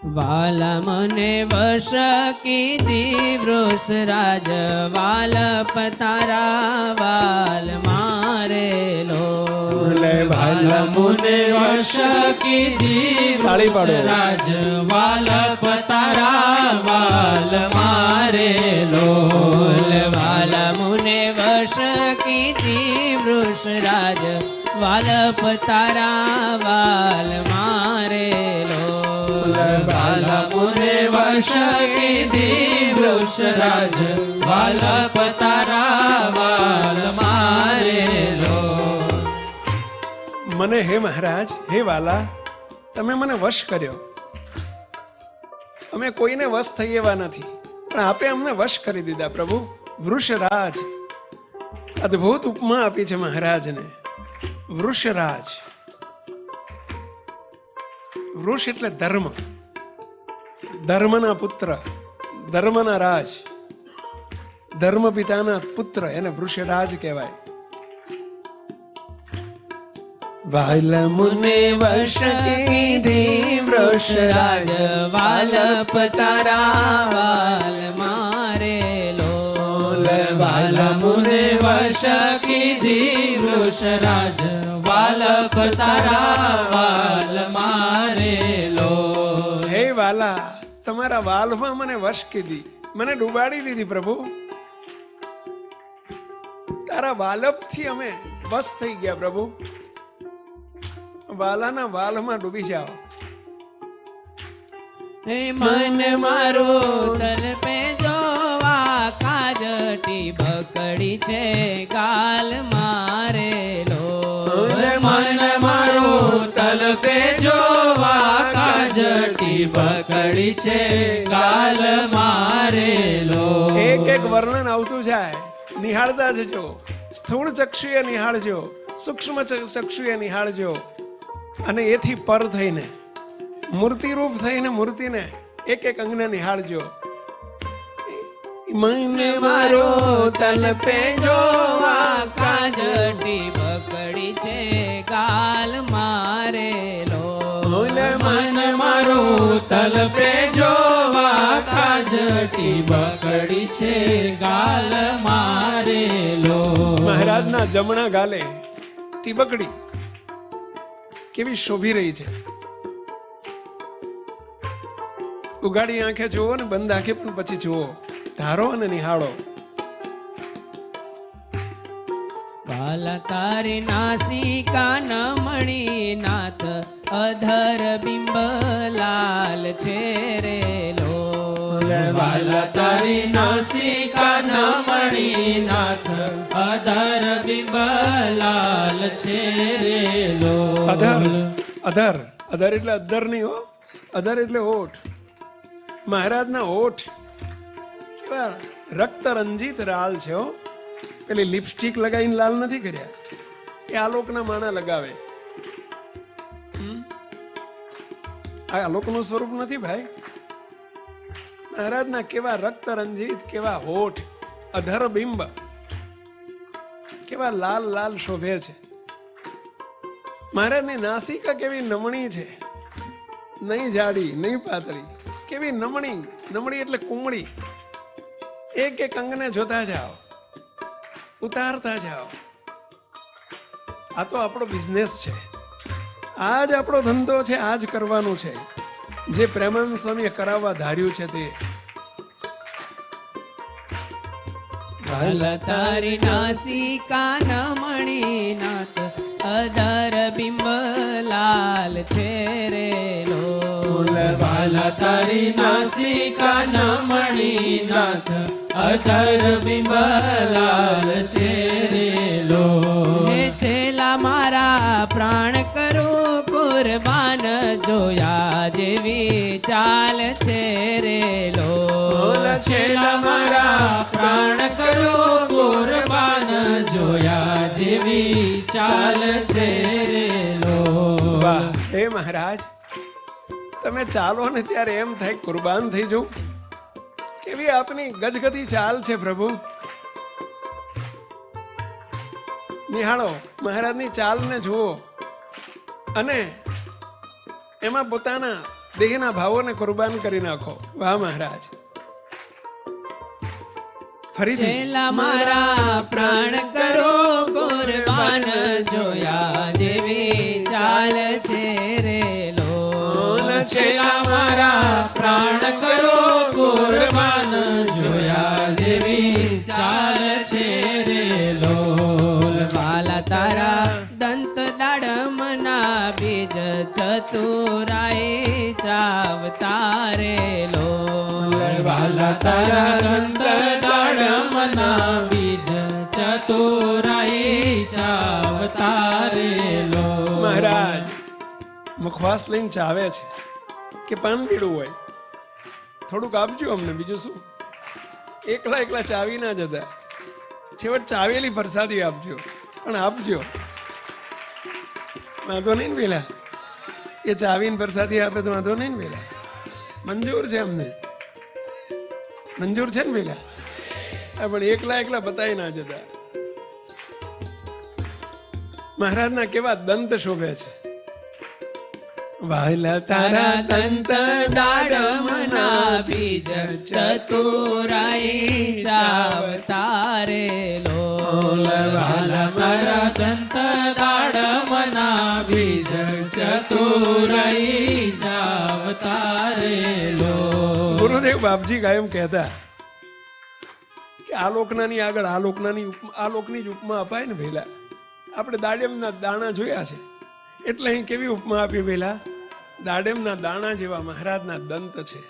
વાલા મને વશ કીધી વૃષરાજ વાલપ તારા વાલ મારેલો. વાલા મુને વશ કીધી વૃષરાજ વાલપ તારા વાલ મારેલો. વાલા મુને વશ કીધી વૃષરાજ વાલપ તારા વાલ મારેલો. વાલા મુને વશ કીધી વૃષરાજ વાલપ તારા વાલ મારેલો. મને હે મહારાજ, હે વાલા, તમે મને વશ કર્યો. અમે કોઈને વશ થઈ એવા નથી, પણ આપે અમને વશ કરી દીધા પ્રભુ. વૃષરાજ, અદ્ભુત ઉપમા આપી છે મહારાજને. વૃષરાજ, વૃષ એટલે ધર્મ, ધર્મના પુત્ર, ધર્મના રાજ, ધર્મ પિતાના પુત્ર, એને વૃષરાજ કહેવાય. વાલ મુને વશ કીધી વૃષરાજ વાલપ તારા વાલ મારેલો. વાલા મુને વશ કીધી વૃષરાજ વાલપ તારા વાલ મારેલો. હે વાલા, તમારા વાલમાં મને વશ કીધી, મને ડૂબાડી દીધી પ્રભુ. તારા વાલપથી અમે વશ થઈ ગયા પ્રભુ. વાલાના વાલમાં ડૂબી જાઓ. હે મન મારો તલપે જોવા કાજટી બકડી છે ગાલ મારેલો. મન મારો તલપે જોવા કાજટી બકડી છે ગાલ મારેલો. એક એક વર્ણન આવતું જાય, નિહાળતા જજો. સ્થૂળ ચક્ષુએ નિહાળજો, સૂક્ષ્મ ચક્ષુએ નિહાળજો, અને એથી પર થઈને મૂર્તિરૂપ થઈને મૂર્તિને એક એક અંગને નિહાળજો. મન મારો તલપે જોવા કાજટી બકડી છે ગાલ મારેલો. મન મારો તલપે જોવા કાજટી બકડી છે ગાલ મારેલો. મહારાજના જમણા ગાલે ટીબકડી કેવી શોભી રહી છે. ઉગાડી આંખે જુઓ ને બંધ આંખે પણ પછી જુઓ, ધારો અને નિહાળો. વાલા તારી નાસિકા નમણી નાથ અધર બિંબ લાલ છે રેલો. વાલા તારી નાસિકા નમણી નાથ અધર બિંબ લાલ છે રેલો. અધર, અધર, અધર એટલે અધર નહીં હો, અધર એટલે ઓઠ. મહારાજના ઓઠ કેવા રક્ત રંજીત લાલ છે હો. પેલી લિપસ્ટિક લગાવીને લાલ નથી કર્યા, એ આલોકના માણા લગાવે. આ આલોકનું સ્વરૂપ નથી ભાઈ. મહારાજના કેવા રક્ત રંજીત, કેવા હોઠ, અધર બિંબ, કેવા લાલ લાલ શોભે છે. મહારાજની નાસિકા કેવી નમણી છે, નહીં જાડી નહીં પાતળી, કેવી નમણી. નમણી એટલે કુમળી. એક એક અંગને જોતા જાઓ, ઉતારતા જાઓ. આ તો આપણો બિઝનેસ છે, આ જ આપણો ધંધો છે, આ જ કરવાનું છે. જે પ્રેમાનંદ સ્વામીએ કરાવવા ધાર્યું છે તે. વાલા તારી નાસિકા નમણી નાથ અધર બિંબ લાલ છે રેલો. વાલા તારી નાસિકા નમણી નાથ અધર બિંબ લાલ છે રેલો. હે છેલા મારા પ્રાણ કરું કુરબાન જોયા જેવી ચાલ છે રેલો. છેલ્લા મારા પ્રાણ કરો કુરબાન જોયા જેવી ચાલ છે રેલો. વાહ હે મહારાજ, તમે ચાલો ને ત્યારે એમ થાય કુરબાન થઈ જવું. કેવી આપની ગજગદી ચાલ છે પ્રભુ. નિહાળો, મહારાજની ચાલને જુઓ અને એમાં પોતાના દેહના ભાવોને કુરબાન કરી નાખો. વાહ મહારાજ. ફરીથી છેલ્લા મારા પ્રાણ કરો કુરબાન, જોયા જેવી ચાલ છે રે લોલ. છેલ્લા મારા પ્રાણ કરો કુરબાન, જોયા જેવી ચાલ છે રે લોલ. વાલા તારા દંત દાડમના બીજ, ચતુરાઈ ચાવતા રે લોલ. વાલા તારા દંત દાડમના બીજ, ચતુરાઈ ચાવતા રે લોલ. મહારાજ મુખવાસ લઈને ચાવે છે કે પાન પીડું હોય, થોડુંક આપજો અમને. બીજું શું, એકલા એકલા ચાવી ના જતા, છેવટ ચાવેલી પ્રસાદી આપજો, પણ આપજો. વાંધો નહીં ને પેલા, એ ચાવીને પ્રસાદી આપે તો વાંધો નહીં ને પેલા, મંજૂર છે અમને, મંજૂર છે ને પેલા. પણ એકલા એકલા બતાવી ના જતા. મહારાજના કેવા દંત શોભે છે. વાલા તારા દંત દાડમના બીજ, ચતુરાઈ ચાવતા રે લોલ. વાલા તારા દંત દાડમના બીજ, ચતુરાઈ ચાવતા રે લોલ. ગુરુદેવ બાપજી કાયમ કહેતા કે આ લોકનાની આગળ આ લોકની જ ઉપમા અપાય ને ભેલા. આપણે દાડેમના દાણા જોયા છે એટલે અહીં કેવી ઉપમા આપી ભેલા. દાડેમના દાણા જેવા મહારાજના દંત છે.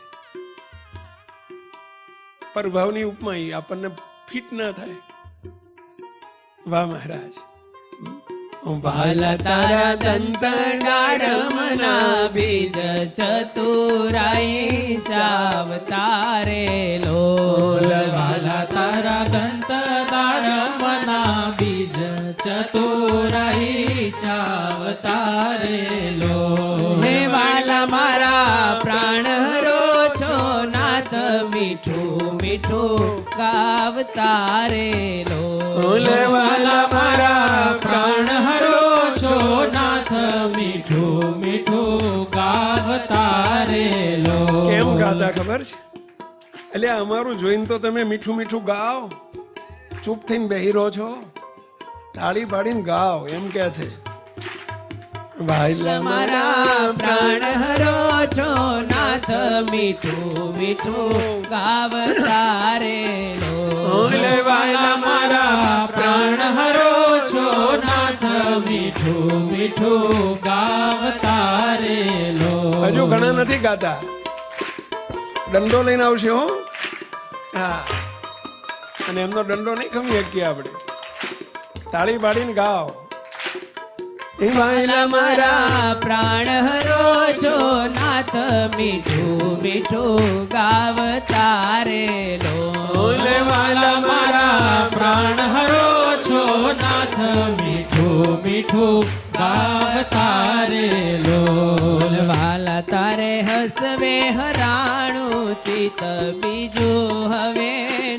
પરભાવની ઉપમા ઈ આપણને ફિટ ના થાય. વાહ મહારાજ. વાલા તારા દંત દાડમના બીજ, ચતુરાઈ ચાવતા રે લોલ. વાલા તારા દંત દાડમના બીજ, ચતુરાઈ ચાવતા રે લોલ. હે વાલા મારા પ્રાણ હરો છો નાથ, મીઠું મીઠું ગાવતા રે લોલ. વાલા મારા પ્રાણ હરો છો નાથ, મીઠું મીઠું ગાવતા રે લોલ. કેમ ગાતા ખબર છે? એટલે અમારું જોઈને તો તમે મીઠું મીઠું ગાઓ, ચૂપ થઈને બેહી રહો છો. તાળી પાડીને ગાઓ એમ કે છે. વાલા મારા પ્રાણ હરો છો નાથ, મીઠું મીઠું ગાવતા રે લોલ. વાલા મારા પ્રાણ હરો છો નાથ, મીઠું મીઠું ગાવતા રે લોલ. હજુ ઘણા નથી ગાતા, દંડો લઈને આવશે હો. હા, અને એમનો દંડો નહીં ખમી શકીએ આપણે. તાળી પાડીને ગાઓ. વાલા મારા પ્રાણ હરો છો નાથ, મીઠું મીઠું ગાવતા રે લોલ. વાલા મારા પ્રાણ હરો છો નાથ, મીઠું મીઠું ગાવતા રે લોલ. વાલા તારે હસવે હરાણું ચિત, બીજું હવે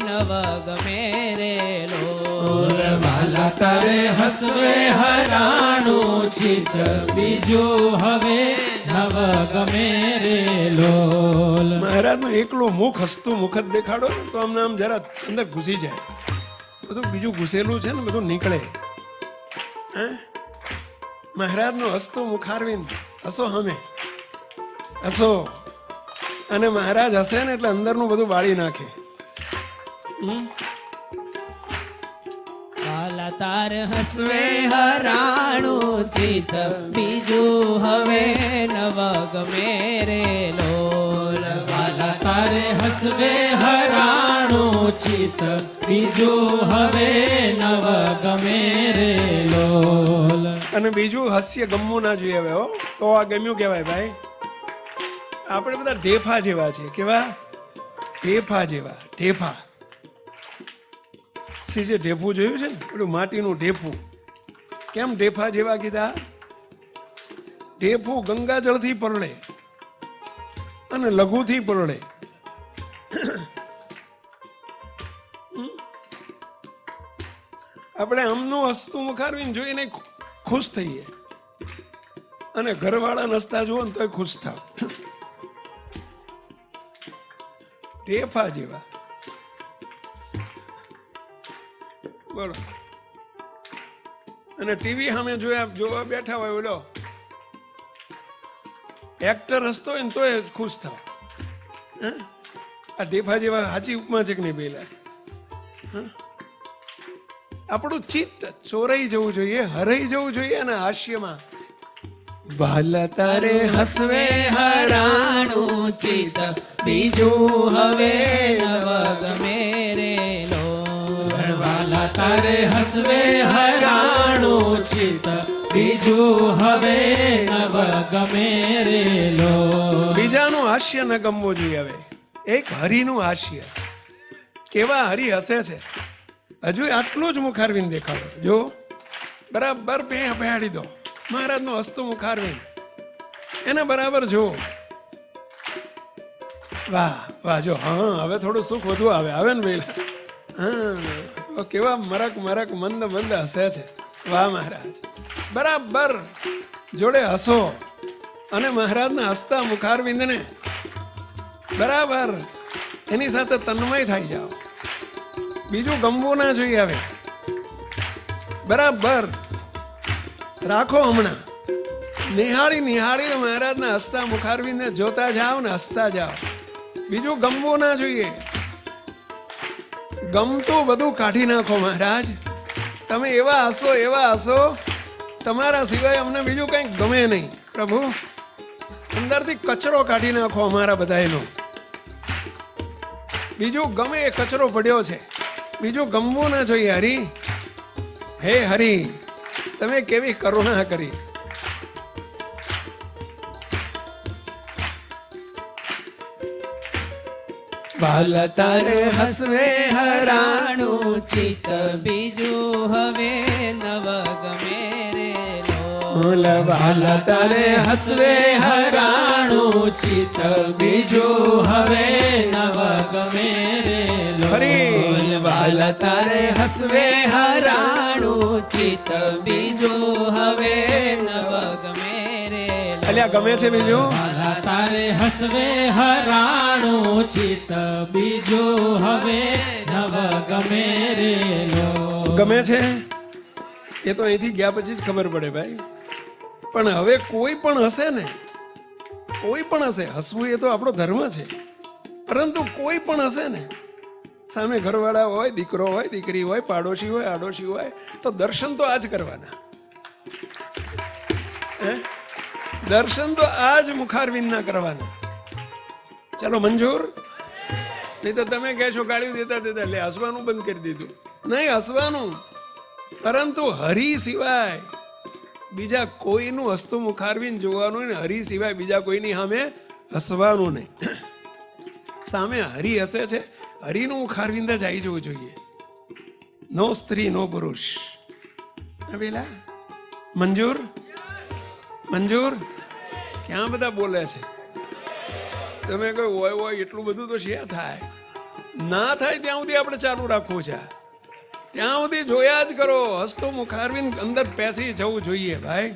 નવ ગમે રે લોલ. વાલા તારે હસવે હરાણું ચિત, બીજું હવે નવ ગમે રે લોલ. મહારાજનું એકલું મુખ હસતું મુખ જ દેખાડો ને તો અમને આમ જરા અંદર ઘૂસી જાય. બધું બીજું ઘૂસેલું છે ને બધું નીકળે. હે, મહારાજનું હસતું મુખારવિંદ. હસો હમે હસો. અને મહારાજ હસે ને એટલે અંદરનું બધું બાળી નાખે. વાલા તાર હસવે હરાણું ચિત, બીજું હવે નવ ગમે રે લોલ. વાલા તારે હસવે હરાણું ચિત, બીજું હવે નવ ગમે રે લોલ. અને બીજું હાસ્ય ગમવું ના જોઈએ હવે હો, તો આ ગમ્યું કહેવાય ભાઈ. આપણે બધા ઢેફા જેવા છે. કેવા? ઢેફા જેવા. ઢેફા જે ઢેફું જોયું છે ને, પેલું માટીનું ઢેફું. કેમ ઢેફા જેવા કીધા? ઢેફું ગંગાજળથી પરળે અને લઘુથી પરળે. આપણે આમનું હસતું મુખારવીને જોઈને ખુશ થઈએ અને ઘરવાળા નસતા જુઓ ને તો ખુશ થાવ. ઢેફા જેવા. બોલો. અને ટીવી સામે જોવા બેઠા હોય બોલો, એક્ટર હસતો હોય ને તોય ખુશ થાવ. આ ઢેફા જેવા સાચી ઉપમા છે કે નહીં પેલા? આપણું ચિત્ત ચોરાઈ જવું જોઈએ, હરાઈ જવું જોઈએ. અને હાસ્યમાં વાલા તારે હસવે હરાણું ચિત બીજું હવે નવ ગમે રે લોલ. વાલા તારે હસવે હરાણું ચિત બીજું હવે નવ ગમે રે લો. બીજાનું હાસ્ય ન ગમવું જોઈએ. હવે એક હરિનું હાસ્ય, કેવા હરિ હસે છે. હજુ આટલું જ મુખારવિંદ દેખાડો. જો બરાબર બેહાડી દો મહારાજનું હસતું મુખારવિંદ, એને બરાબર જો. વાહ વાહ. જો હા, હવે થોડું સુખ વધુ આવે ને પેલા. હા, કેવા મરક મંદ હસે છે. વાહ મહારાજ, બરાબર જોડે હસો અને મહારાજના હસતા મુખારવિંદને બરાબર એની સાથે તન્મય થઈ જાઓ. બીજું ગમવું ના જોઈએ. હવે બરાબર રાખો. હમણાં નિહાળી મહારાજના હસતા મુખારવિંદને જોતા જાઓ ને હસતા જાઓ. બીજું ગમવું ના જોઈએ. ગમતું બધું કાઢી નાખો મહારાજ. તમે એવા હસો, તમારા સિવાય અમને બીજું કંઈ ગમે નહીં. પ્રભુ અંદરથી કચરો કાઢી નાખો અમારા બધાનો. બીજું ગમે એ કચરો પડ્યો છે. બીજું ગમવું ના જોઈએ. હરી, હે હરી, તમે કેવી કરુણા કરી. વાલા તારે હસવે હરાણું ચિત બીજું હવે નવ ગમે રે લોલ. વાલા તારે હસવે હરાણું ચિત બીજું હવે નવ ગમે રે લો. હરી વાલા તારે હસવે હરાણું ચિત બીજું હવે નવ ગમે રે લો. અલ્યા ગમે છે બીજું? વાલા તારે હસવે હરાણું ચિત બીજું હવે નવ ગમે રે લો. ગમે છે એ તો અહીંથી ગયા પછી જ ખબર પડે ભાઈ. પણ હવે કોઈ પણ હશે ને, કોઈ પણ હશે, હસવું એ તો આપણો ધર્મ છે. પરંતુ કોઈ પણ હશે ને, સામે ઘરવાળા હોય, દીકરો હોય, દીકરી હોય, પાડોશી હોય, આડોશી હોય, તો દર્શન તો આજ કરવાના. દર્શન તો આજ મુખારવિંદના કરવાના. ચાલો મંજૂર? નહીં તો તમે કહેશો ગાળ્યું દેતા એટલે હસવાનું બંધ કરી દીધું. નહીં, હસવાનું. પરંતુ હરિ સિવાય બીજા કોઈનું હસતું મુખારવિંદ જોવાનું ને હરિ સિવાય બીજા કોઈની સામે હસવાનું નહીં. સામે હરિ હસે છે, હરિનું મુખારવિંદ જ આવી જવું જોઈએ. નો સ્ત્રી નો પુરુષ. પેલા મંજૂર? મંજૂર? ક્યાં બધા બોલે છે? તમે કહો હોય એટલું બધું તો શેર થાય. ના થાય ત્યાં સુધી આપણે ચાલુ રાખવું છે. ત્યાં સુધી જોયા જ કરો. હસતો મુખારવિંદ અંદર પેસી જવું જોઈએ ભાઈ.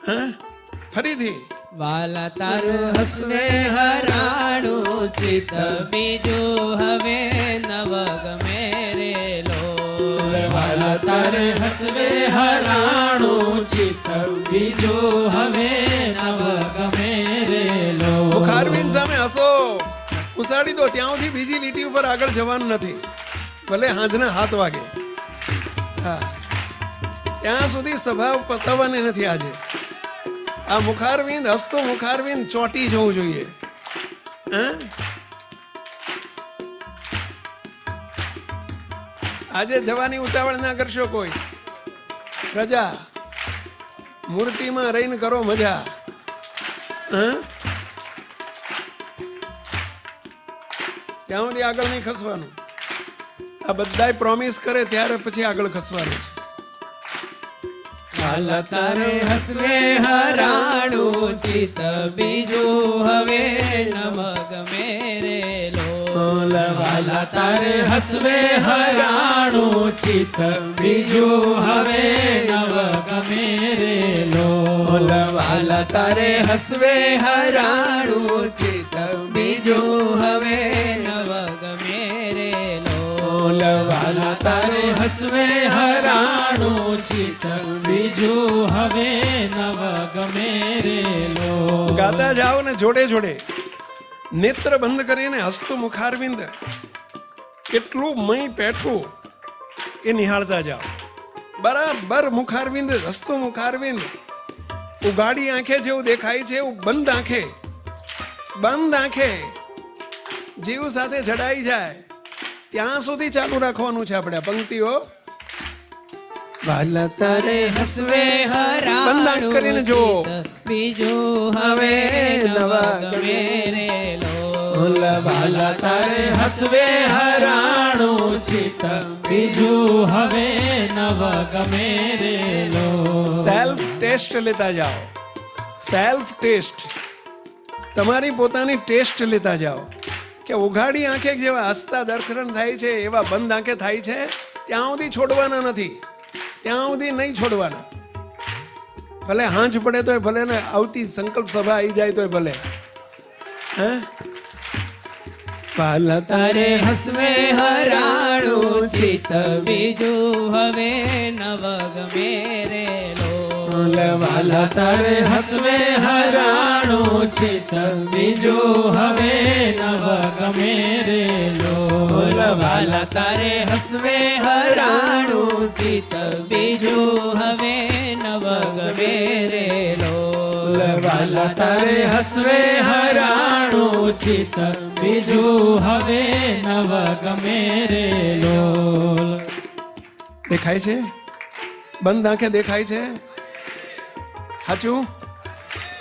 હા, ફરીથી. વાલા તારું હસવે હરાણું ચિત બીજું હવે નવ ગમે રે લોલ. વાલા તારે હસવે હરાણું ચિત બીજું હવે નવ ગમે રે લો. મુખારવિંદ સામે હસો, ઉસાડી દો. ત્યાં સુધી બીજી લીટી ઉપર આગળ જવાનું નથી. ભલે હાંજના 7 વાગે. હા, ત્યાં સુધી સભા પતાવવાની નથી. આજે આ મુખારવિંદ, હસતો મુખારવિંદ ચોટી જવું જોઈએ. આજે જવાની ઉતાવળ ના કરશો કોઈ. રજા મૂર્તિમાં રહીને કરો મજા. ત્યાં સુધી આગળ નહીં ખસવાનું. આ બધાય પ્રોમિસ કરે ત્યારે પછી આગળ ખસવાનું છે. વાલા તારે હસવે હરાણું ચિત બીજું હવે નવ ગમે રે લોલ. વાલા તારે હસવે હરાણું ચિત બીજું હવે નવ ગમે રે લો. વાલા તારે હસવે હરાણું ચિત બીજું હવે હસવે હરાણું ચિત બીજું હવે નવ ગમે રે લોલ. ગાતા જાઓ ને જોડે જોડે નેત્ર બંધ કરીને હસતું મુખારવિંદ કેટલું મય પેઠું એ નિહાળતા જાઓ. બરાબર મુખારવિંદ, હસતું મુખારવિંદ ઉગાડી આંખે જેવું દેખાય છે એવું બંધ આંખે જીવ સાથે જડાઈ જાય ત્યાં સુધી ચાલુ રાખવાનું છે આપણે આ પંક્તિઓ. વાલા તારે હસવે બંધ આંખ કરીને હરાણું જુઓ. ચિત બીજું હવે નવા ગમે રે લોલ. વાલા તારે હસવે હરાણું ચિત બીજું હવે નવ ગમે રે લોલ. સેલ્ફ ટેસ્ટ લેતા જાઓ. સેલ્ફ ટેસ્ટ, તમારી પોતાની ટેસ્ટ લેતા જાઓ કે ઉઘાડી આંખે જેવા હસતા દરખરણ થાય છે એવા બંધ આંખે થાય છે ત્યાં સુધી છોડવાના નથી, ત્યાં સુધી નહીં છોડવાના. ભલે હાંજ પડે તોય ભલે ને આવતી સંકલ્પ સભા આવી જાય તોય ભલે. હે પાલા તારે હસવે હરાણું ચિત બીજું હવે નવ ગમે રે લોલ. વાલા તારે હસવે હરાણું ચિત બીજું હવે નવ ગમે રે લોલ. વાલા તારે હસવે હરાણું ચિત બીજું હવે નવ ગમે રે લોલ. વાલા તારે હસવે હરાણું ચિત બીજું હવે નવ ગમે રે લોલ. દેખાય છે? બંધ આંખે દેખાય છે? સાચું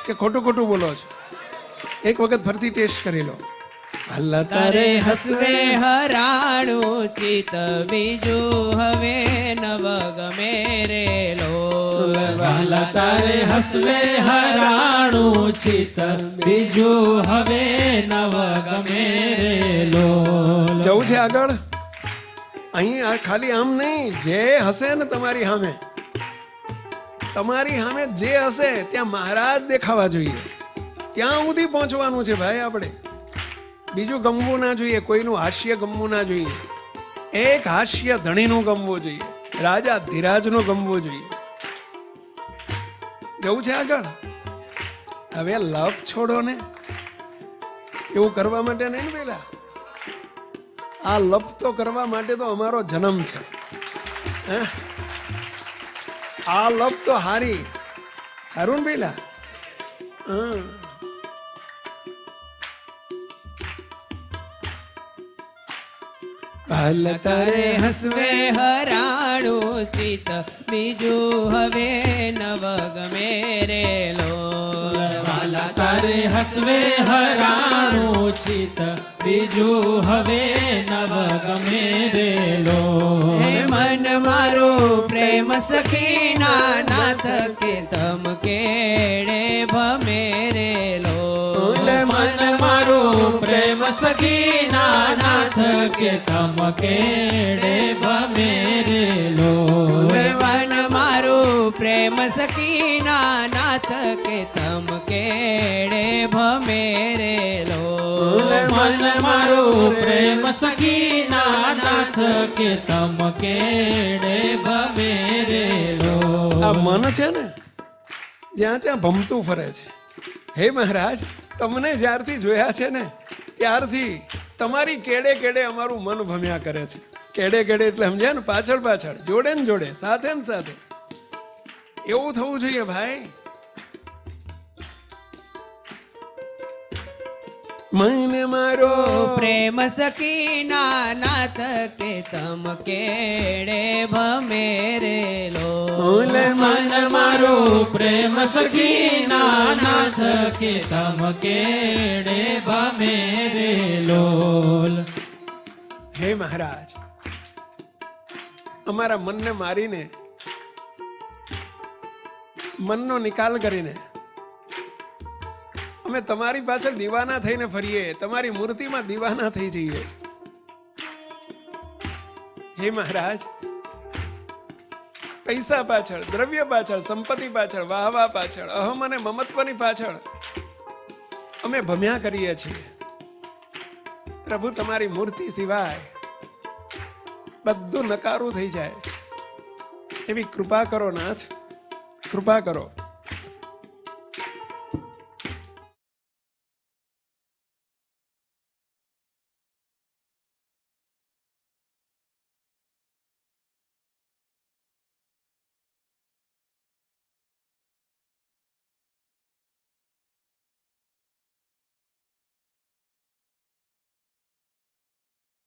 કે ખોટું ખોટું બોલો છો? એક વખત ફરતી ટેસ્ટ કરી લો. અલ્લાહ તારે હસવે હરાણું ચિત બીજું હવે નવ ગમે રે લોલ. વાલા તારે હસવે હરાણું ચિત બીજું હવે નવ ગમે રે લોલ. જવું છે આગળ? અહીં આ ખાલી આમ નહીં, જે હશે ને તમારી સામે, તમારી સામે જે હશે ત્યાં મહારાજ દેખાવા જોઈએ. ત્યાં સુધી પહોંચવાનું છે ભાઈ આપણે. બીજું ગમવું ના જોઈએ, કોઈનું હાસ્ય ગમવું ના જોઈએ. એક હાસ્ય ધણીનું ગમવું જોઈએ, રાજા ધીરાજનું ગમવું જોઈએ. જવું છે આગળ? હવે લપ છોડો ને, એવું કરવા માટે નહીં ને પેલા. આ લપ તો કરવા માટે તો અમારો જન્મ છે. હે? આ લપ તો હારી હારું ને પેલા. હા, વાલા તારે હસવે હરાણું ચિત બીજું હવે નવ ગમે રે લોલ. વાલા તારે હસવે હરાણું ચિત બીજું હવે નવ ગમે રે લોલ. હે મન મારું પ્રેમ સખીના નાથ કે તમ કેડે ભમે રે લોલ. મન મારું પ્રેમ સખીના નાથ કે તમ કેડે ભમે રે લોલ. મન મારું પ્રેમ સખીના નાથ કે તમ કેડે ભમે રે લોલ. મન મારું પ્રેમ સખીના નાથ કે તમ કેડે ભમે રે લોલ. આ મન છે ને જ્યાં ત્યાં ભમતું ફરે છે. હે મહારાજ, તમને જ્યારથી જોયા છે ને ત્યારથી તમારી કેડે કેડે અમારું મન ભમ્યા કરે છે. કેડે કેડે એટલે સમજ્યા ને, પાછળ પાછળ, જોડે ને જોડે, સાથે ને સાથે. એવું થવું જોઈએ ભાઈ. મને મારો પ્રેમ સખીના નાથ કે તમ કેડે ભમે રે લોલ. મન મારું પ્રેમ સખીના નાથ કે તમ કેડે ભમે રે લોલ. હે મહારાજ, અમારા મનને મારીને, મનનો નિકાલ કરીને અમે તમારી પાછળ દીવાના થઈને ફરીએ, તમારી મૂર્તિમાં દીવાના થઈ જઈએ. હે મહારાજ, પૈસા પાછળ, દ્રવ્ય પાછળ, સંપત્તિ પાછળ, વાહવા પાછળ, અહમ અને મમત્વની પાછળ અમે ભમ્યા કરીએ છીએ. પ્રભુ, તમારી મૂર્તિ સિવાય બધું નકારું થઈ જાય એવી કૃપા કરો નાથ, કૃપા કરો.